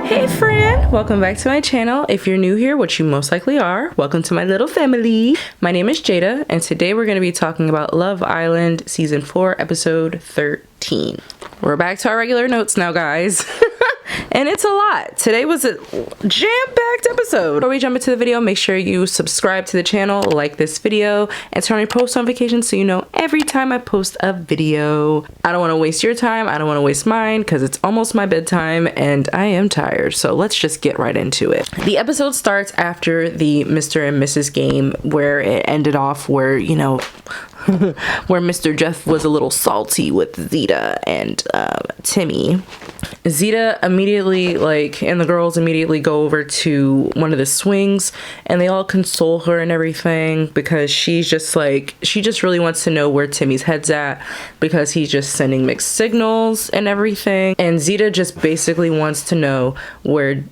Hey friend, welcome back to my channel. If you're new here, which you most likely are, welcome to my little family. My name is Jada, and today we're going to be talking about Love Island Season 4, Episode 13. We're back to our regular notes now, guys. And it's a lot. Today was a jam-packed episode. Before we jump into the video, make sure you subscribe to the channel, like this video, and turn on your post notifications so you know every time I post a video. I don't want to waste your time. I don't want to waste mine because it's almost my bedtime and I am tired. So let's just get right into it. The episode starts after the Mr. and Mrs. game where it ended off where, you know, where Mr. Jeff was a little salty with Zeta and Timmy. Zeta immediately, and the girls immediately go over to one of the swings and they all console her and everything because she just really wants to know where Timmy's head's at because he's just sending mixed signals and everything. And Zeta just basically wants to know where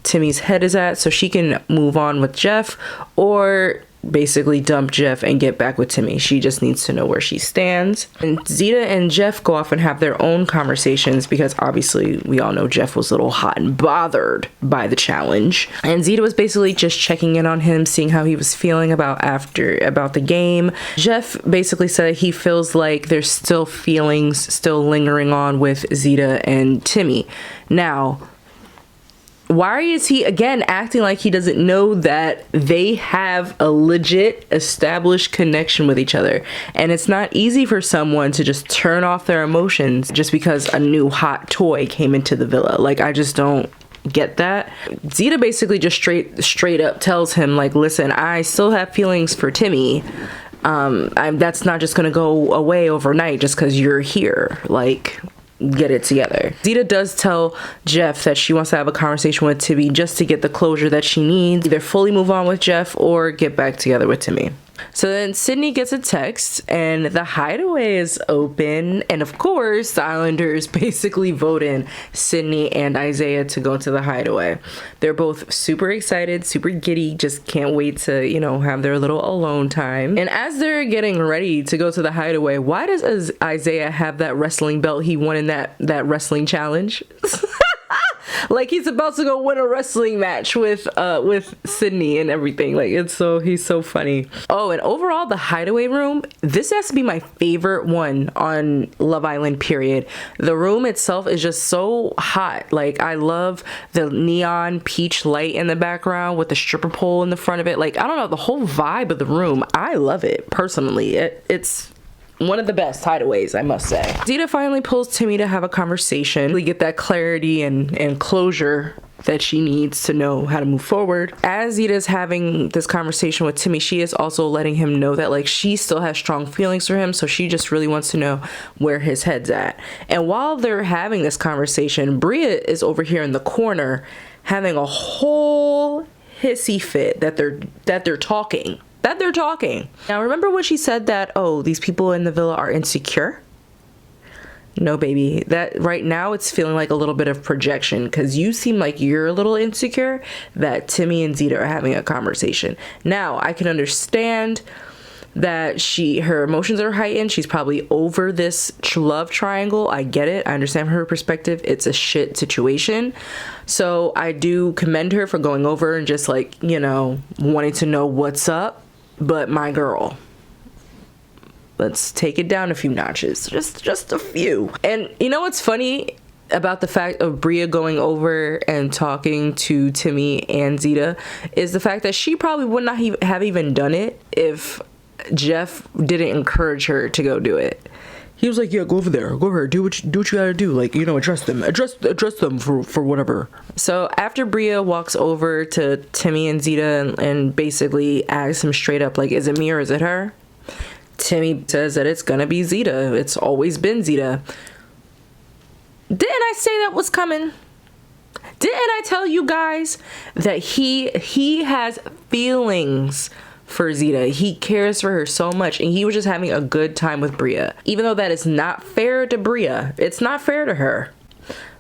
Timmy's head is at so she can move on with Jeff or basically dump Jeff and get back with Timmy. She just needs to know where she stands. And Zeta and Jeff go off and have their own conversations because obviously we all know Jeff was a little hot and bothered by the challenge. And Zeta was basically just checking in on him, seeing how he was feeling about the game. Jeff basically said he feels like there's still feelings still lingering on with Zeta and Timmy. Now, why is he again acting like he doesn't know that they have a legit established connection with each other? And it's not easy for someone to just turn off their emotions just because a new hot toy came into the villa. Like, I just don't get that. Zeta basically just straight up tells him, like, listen, I still have feelings for Timmy. That's not just gonna go away overnight just because you're here. Like, get it together. Zeta does tell Jeff that she wants to have a conversation with Timmy just to get the closure that she needs. Either fully move on with Jeff or get back together with Timmy. So then Sydney gets a text and the Hideaway is open. And of course, the Islanders basically vote in Sydney and Isaiah to go to the Hideaway. They're both super excited, super giddy, just can't wait to, you know, have their little alone time. And as they're getting ready to go to the Hideaway, why does Isaiah have that wrestling belt he won in that wrestling challenge? Like he's about to go win a wrestling match with Sydney and everything. Like he's so funny. Oh, and overall the Hideaway room, this has to be my favorite one on Love Island, period. The room itself is just so hot. Like, I love the neon peach light in the background with the stripper pole in the front of it. Like, I don't know, the whole vibe of the room, I love it personally. It's one of the best hideaways, I must say. Zeta finally pulls Timmy to have a conversation. We get that clarity and closure that she needs to know how to move forward. As Zeta's having this conversation with Timmy, she is also letting him know that, like, she still has strong feelings for him, so she just really wants to know where his head's at. And while they're having this conversation, Bria is over here in the corner having a whole hissy fit that they're talking. Now, remember when she said that, oh, these people in the villa are insecure? No, baby. That right now it's feeling like a little bit of projection because you seem like you're a little insecure that Timmy and Zeta are having a conversation. Now, I can understand that her emotions are heightened. She's probably over this love triangle. I get it. I understand from her perspective. It's a shit situation. So I do commend her for going over and just, like, you know, wanting to know what's up. But my girl, let's take it down a few notches, just a few. And you know what's funny about the fact of Bria going over and talking to Timmy and Zeta is the fact that she probably would not have even done it if Jeff didn't encourage her to go do it. He was like, yeah, go over there, do what you gotta do, like, you know, address them for whatever. So after Bria walks over to Timmy and Zeta and basically asks him straight up, like, is it me or is it her? Timmy says that it's gonna be Zeta. It's always been Zeta. Didn't I say that was coming? Didn't I tell you guys that he has feelings for Zeta? He cares for her so much, and he was just having a good time with Bria. Even though that is not fair to Bria, it's not fair to her,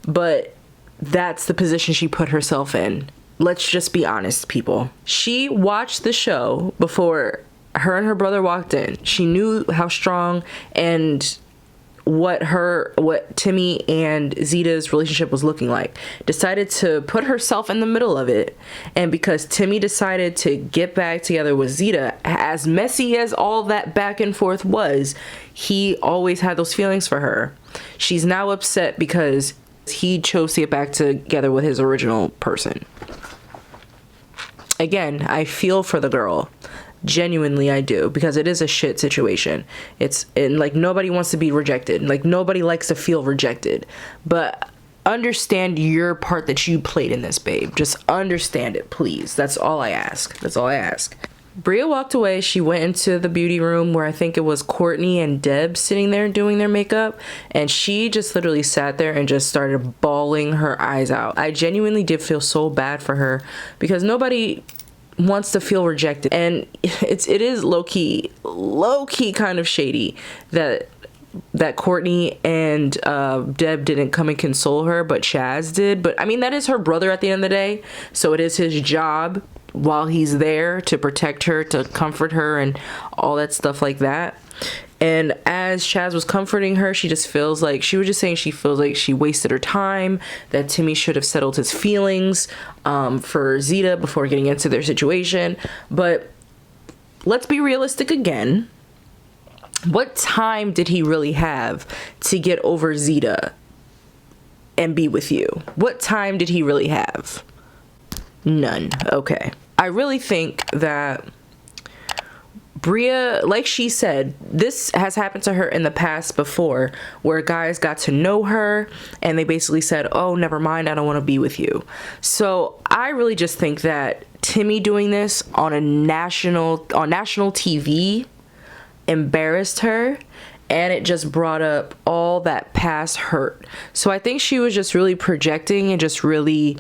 but that's the position she put herself in. Let's just be honest, people. She watched the show before her and her brother walked in. She knew how strong and what Timmy and Zeta's relationship was looking like. Decided to put herself in the middle of it. And because Timmy decided to get back together with Zeta, as messy as all that back and forth was, he always had those feelings for her. She's now upset because he chose to get back together with his original person. Again, I feel for the girl. Genuinely, I do, because it is a shit situation. And like, nobody wants to be rejected. Like, nobody likes to feel rejected. But understand your part that you played in this, babe. Just understand it, please. That's all I ask. That's all I ask. Bria walked away. She went into the beauty room where I think it was Courtney and Deb sitting there doing their makeup, and she just literally sat there and just started bawling her eyes out. I genuinely did feel so bad for her, because nobody wants to feel rejected, and it is low-key kind of shady that Courtney and Deb didn't come and console her, but Chaz did. But I mean, that is her brother at the end of the day, so it is his job while he's there to protect her, to comfort her, and all that stuff like that. And as Chaz was comforting her, she just feels like, she was just saying she feels like she wasted her time, that Timmy should have settled his feelings for Zeta before getting into their situation. But let's be realistic again. What time did he really have to get over Zeta and be with you? What time did he really have? None. Okay. I really think that Bria, like she said, this has happened to her in the past before, where guys got to know her and they basically said, oh, never mind, I don't want to be with you. So I really just think that Timmy doing this on national TV embarrassed her, and it just brought up all that past hurt. So I think she was just really projecting and just really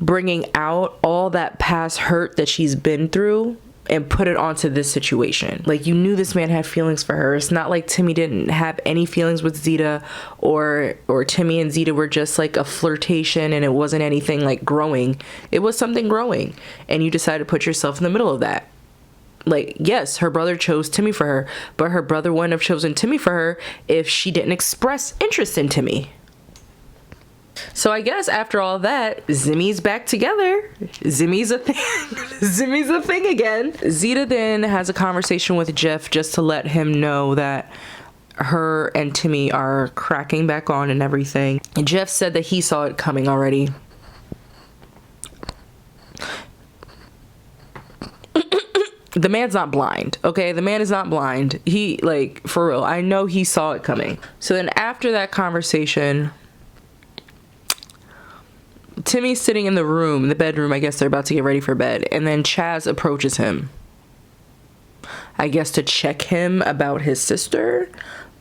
bringing out all that past hurt that she's been through and put it onto this situation. Like, you knew this man had feelings for her. It's not like Timmy didn't have any feelings with Zeta, or Timmy and Zeta were just like a flirtation and it wasn't anything like growing. It was something growing, and you decided to put yourself in the middle of that. Like, yes, her brother chose Timmy for her, but her brother wouldn't have chosen Timmy for her if she didn't express interest in Timmy. So I guess after all that, Zimmy's back together. Zimmy's a thing. Zimmy's a thing again. Zeta then has a conversation with Jeff just to let him know that her and Timmy are cracking back on and everything. And Jeff said that he saw it coming already. The man's not blind, okay? The man is not blind. He, like, for real, I know he saw it coming. So then after that conversation, Timmy's sitting in the bedroom. I guess they're about to get ready for bed. And then Chaz approaches him, I guess to check him about his sister,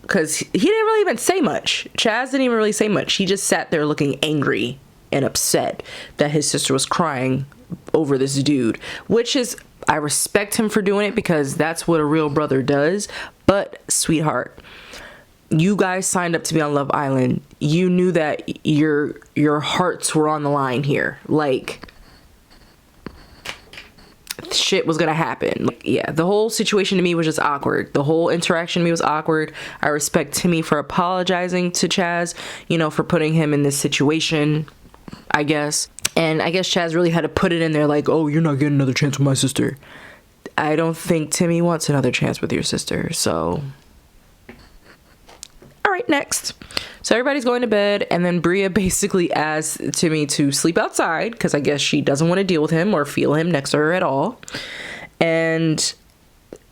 because he didn't really even say much. Chaz didn't even really say much. He just sat there looking angry and upset that his sister was crying over this dude, which is, I respect him for doing it, because that's what a real brother does. But sweetheart, you guys signed up to be on Love Island. You knew that your hearts were on the line here. Like, shit was gonna happen. Like, yeah, the whole situation to me was just awkward. The whole interaction to me was awkward. I respect Timmy for apologizing to Chaz, you know, for putting him in this situation, I guess. And I guess Chaz really had to put it in there like, oh, you're not getting another chance with my sister. I don't think Timmy wants another chance with your sister, so... Alright, next. So everybody's going to bed, and then Bria basically asks Timmy to sleep outside, because I guess she doesn't want to deal with him or feel him next to her at all. And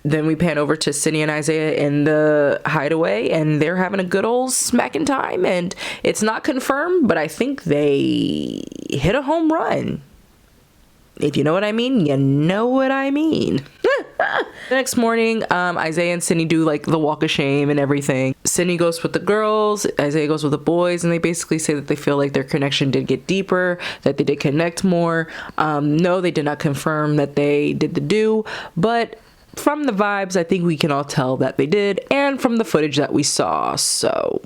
then we pan over to Cindy and Isaiah in the Hideaway, and they're having a good old smacking time, and it's not confirmed, but I think they hit a home run. If you know what I mean, you know what I mean. The next morning, Isaiah and Cindy do like the walk of shame and everything. Cindy goes with the girls, Isaiah goes with the boys, and they basically say that they feel like their connection did get deeper, that they did connect more. No, they did not confirm that they did the do, but from the vibes, I think we can all tell that they did, and from the footage that we saw, so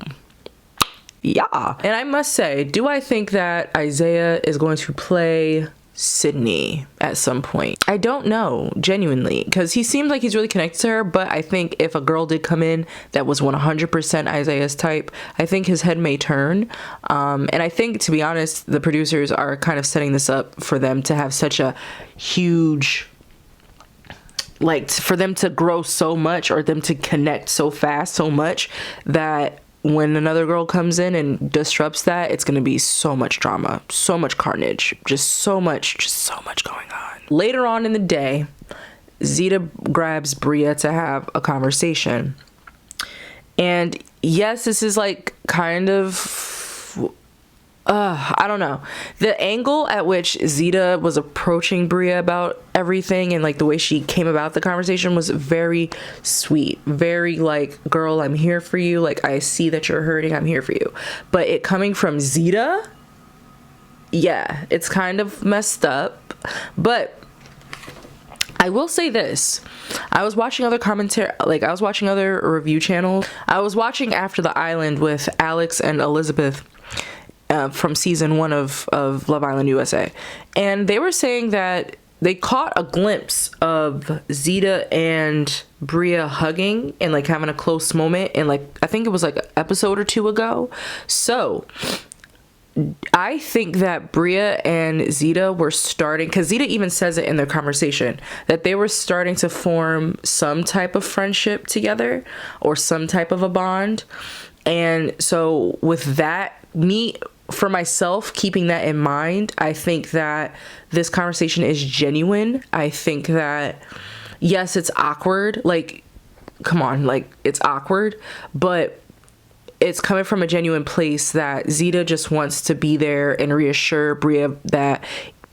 yeah. And I must say, do I think that Isaiah is going to play Sydney at some point. I don't know, genuinely, because he seems like he's really connected to her, but I think if a girl did come in that was 100% Isaiah's type, I think his head may turn. And I think, to be honest, the producers are kind of setting this up for them to have such a huge, like, for them to grow so much, or them to connect so fast, so much, that when another girl comes in and disrupts that, it's gonna be so much drama, so much carnage, just so much going on. Later on in the day, Zeta grabs Bria to have a conversation. And yes, this is like kind of, I don't know. The angle at which Zeta was approaching Bria about everything, and like the way she came about the conversation, was very sweet. Very like, girl, I'm here for you. Like, I see that you're hurting. I'm here for you. But it coming from Zeta, yeah, it's kind of messed up. But I will say this. I was watching other commentary, like I was watching other review channels. I was watching After the Island with Alex and Elizabeth, from season 1 of Love Island USA, and they were saying that they caught a glimpse of Zeta and Bria hugging and like having a close moment, and like I think it was like an episode or 2 ago. So I think that Bria and Zeta were starting, because Zeta even says it in their conversation, that they were starting to form some type of friendship together, or some type of a bond. And so with that, for myself, keeping that in mind, I think that this conversation is genuine. I think that, yes, it's awkward. Like, come on, like, it's awkward, but it's coming from a genuine place that Zeta just wants to be there and reassure Bria that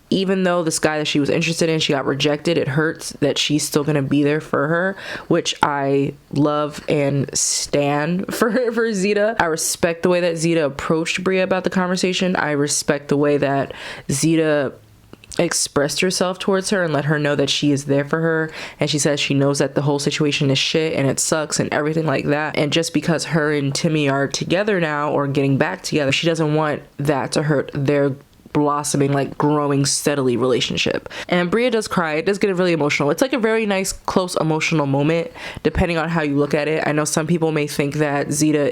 even though this guy that she was interested in, she got rejected, it hurts, that she's still gonna be there for her, which I love and stand for Zeta. I respect the way that Zeta approached Bria about the conversation. I respect the way that Zeta expressed herself towards her and let her know that she is there for her, and she says she knows that the whole situation is shit and it sucks and everything like that, and just because her and Timmy are together now, or getting back together, she doesn't want that to hurt their blossoming, like growing steadily relationship. And Bria does cry. It does get really emotional. It's like a very nice, close, emotional moment, depending on how you look at it. I know some people may think that Zeta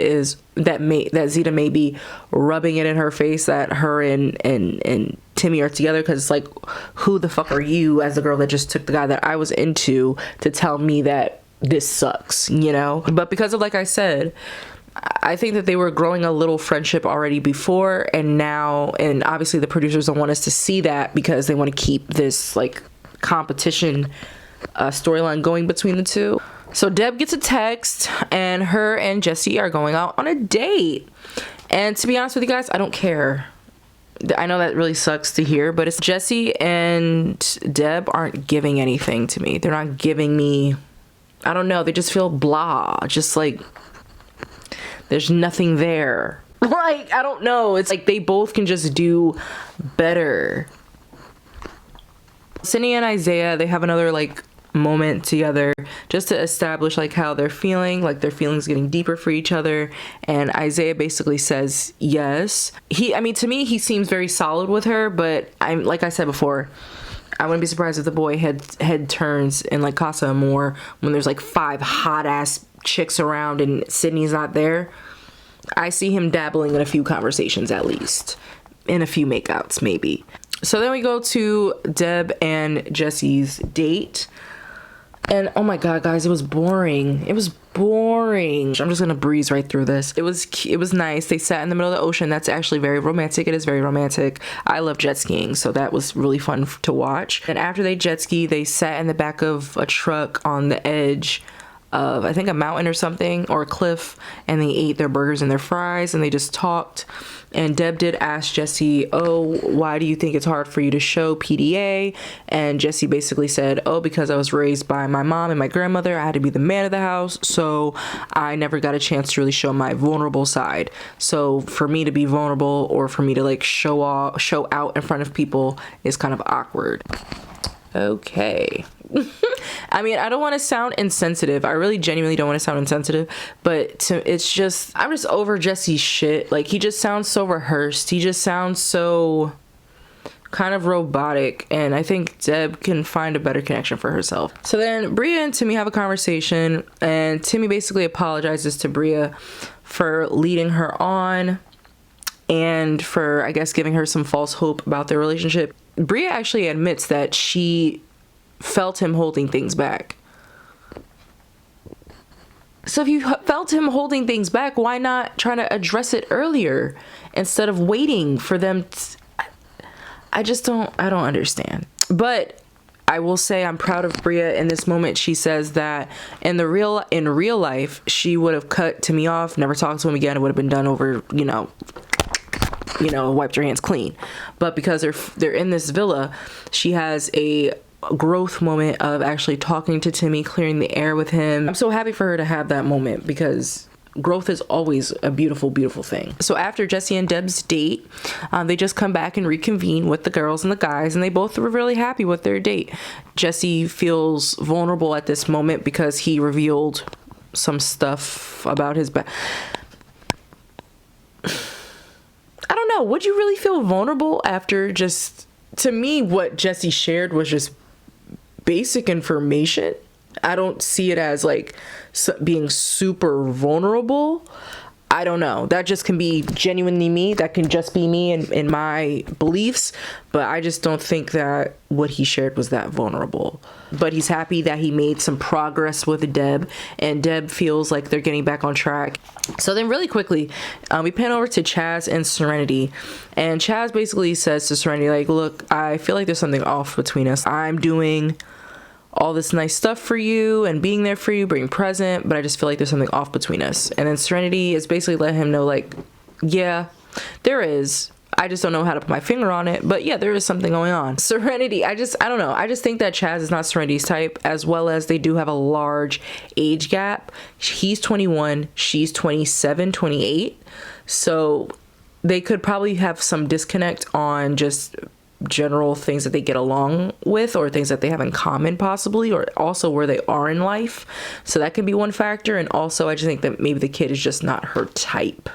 may be rubbing it in her face that her and Timmy are together, because it's like, who the fuck are you, as the girl that just took the guy that I was into, to tell me that this sucks, you know? But because of, like I said, I think that they were growing a little friendship already before, and now, and obviously the producers don't want us to see that, because they want to keep this like competition storyline going between the two. So Deb gets a text, and her and Jesse are going out on a date. And to be honest with you guys, I don't care. I know that really sucks to hear, but it's Jesse and Deb aren't giving anything to me. They're not giving me, I don't know, they just feel blah, just like there's nothing there. Like, I don't know. It's like they both can just do better. Sydney and Isaiah, they have another like moment together just to establish like how they're feeling, like their feelings getting deeper for each other. And Isaiah basically says yes. To me, he seems very solid with her, but like I said before, I wouldn't be surprised if the boy head turns in like Casa Amor when there's like 5 hot ass chicks around and Sydney's not there. I see him dabbling in a few conversations, at least in a few makeouts maybe. So then we go to Deb and Jesse's date, and oh my god guys, it was boring. I'm just gonna breeze right through this. It was nice. They sat in the middle of the ocean. That's actually very romantic. It is very romantic. I love jet skiing, so that was really fun to watch. And after they jet ski, they sat in the back of a truck on the edge of, I think, a mountain or something, or a cliff, and they ate their burgers and their fries, and they just talked. And Deb did ask Jesse, oh, why do you think it's hard for you to show PDA? And Jesse basically said, oh, because I was raised by my mom and my grandmother. I had to be the man of the house, so I never got a chance to really show my vulnerable side. So for me to be vulnerable, or for me to like show out in front of people, is kind of awkward. Okay. I mean, I don't want to sound insensitive. I really genuinely don't want to sound insensitive, but I'm just over Jesse's shit. Like, he just sounds so rehearsed. He just sounds so kind of robotic, and I think Deb can find a better connection for herself. So then Bria and Timmy have a conversation, and Timmy basically apologizes to Bria for leading her on and for, I guess, giving her some false hope about their relationship. Bria actually admits that she felt him holding things back. So if you felt him holding things back, why not try to address it earlier instead of waiting for them I don't understand. But I will say I'm proud of Bria in this moment. She says that in real life, she would have cut Timmy off, never talked to him again. It would have been done over, wiped her hands clean. But because they're in this villa, she has a growth moment of actually talking to Timmy, clearing the air with him. I'm so happy for her to have that moment, because growth is always a beautiful, beautiful thing. So after Jesse and Deb's date, they just come back and reconvene with the girls and the guys, and they both were really happy with their date. Jesse feels vulnerable at this moment because he revealed some stuff about his I don't know. Would you really feel vulnerable after just... To me, what Jesse shared was just basic information. I don't see it as like being super vulnerable. I don't know. That just can be genuinely me. That can just be me and my beliefs. But I just don't think that what he shared was that vulnerable. But he's happy that he made some progress with Deb, and Deb feels like they're getting back on track. So then really quickly, we pan over to Chaz and Serenity. And Chaz basically says to Serenity, like, look, I feel like there's something off between us. I'm doing all this nice stuff for you and being there for you, being present, but I just feel like there's something off between us. And then Serenity is basically letting him know, like, yeah, there is. I just don't know how to put my finger on it, but yeah, there is something going on. Serenity, I don't know. I just think that Chaz is not Serenity's type, as well as they do have a large age gap. He's 21, she's 27, 28. So they could probably have some disconnect on just general things that they get along with, or things that they have in common possibly, or also where they are in life. So that could be one factor. And also I just think that maybe the kid is just not her type.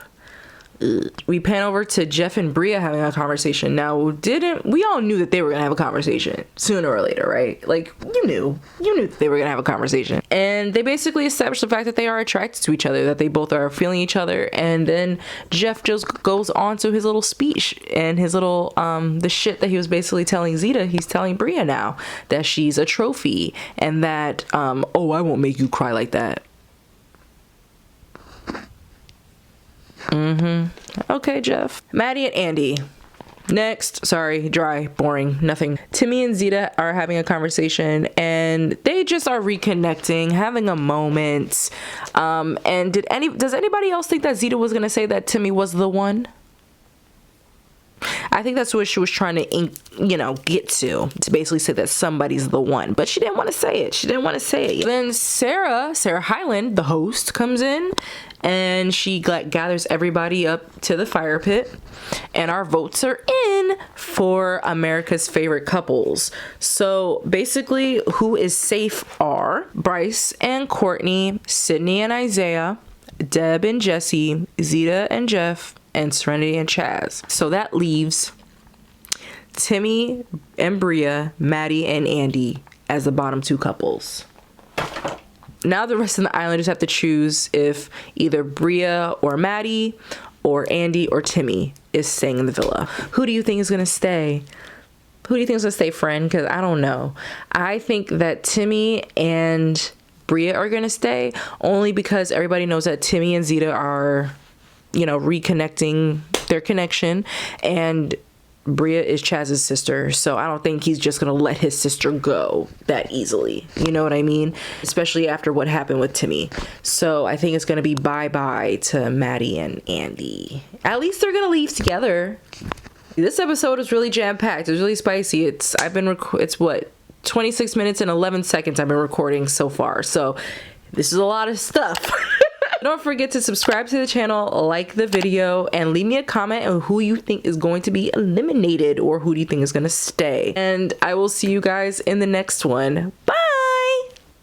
We pan over to Jeff and Bria having a conversation. Now, we all knew that they were gonna have a conversation sooner or later, right? Like, you knew that they were gonna have a conversation. And they basically established the fact that they are attracted to each other, that they both are feeling each other. And then Jeff just goes on to his little speech and his little the shit that he was basically telling Zeta. He's telling Bria now that she's a trophy, and that oh, I won't make you cry like that. Okay, Jeff. Maddie and Andy. Next. Sorry, dry, boring, nothing. Timmy and Zeta are having a conversation, and they just are reconnecting, having a moment. And does anybody else think that Zeta was gonna say that Timmy was the one? I think that's what she was trying to, get to basically say that somebody's the one, but she didn't want to say it. Then Sarah Hyland, the host, comes in, and she gathers everybody up to the fire pit, and our votes are in for America's favorite couples. So basically, who is safe are Bryce and Courtney, Sydney and Isaiah, Deb and Jesse, Zeta and Jeff, and Serenity and Chaz. So that leaves Timmy and Bria, Maddie and Andy as the bottom two couples. Now the rest of the islanders have to choose if either Bria or Maddie or Andy or Timmy is staying in the villa. Who do you think is gonna stay? Who do you think is gonna stay, friend? Because I don't know. I think that Timmy and Bria are gonna stay, only because everybody knows that Timmy and Zeta are, reconnecting their connection, and Bria is Chaz's sister, so I don't think he's just gonna let his sister go that easily. You know what I mean? Especially after what happened with Timmy. So I think it's gonna be bye-bye to Maddie and Andy. At least they're gonna leave together. This episode is really jam-packed. It's really spicy. It's what, 26 minutes and 11 seconds I've been recording so far. So this is a lot of stuff. Don't forget to subscribe to the channel, like the video, and leave me a comment on who you think is going to be eliminated, or who do you think is going to stay. And I will see you guys in the next one. Bye!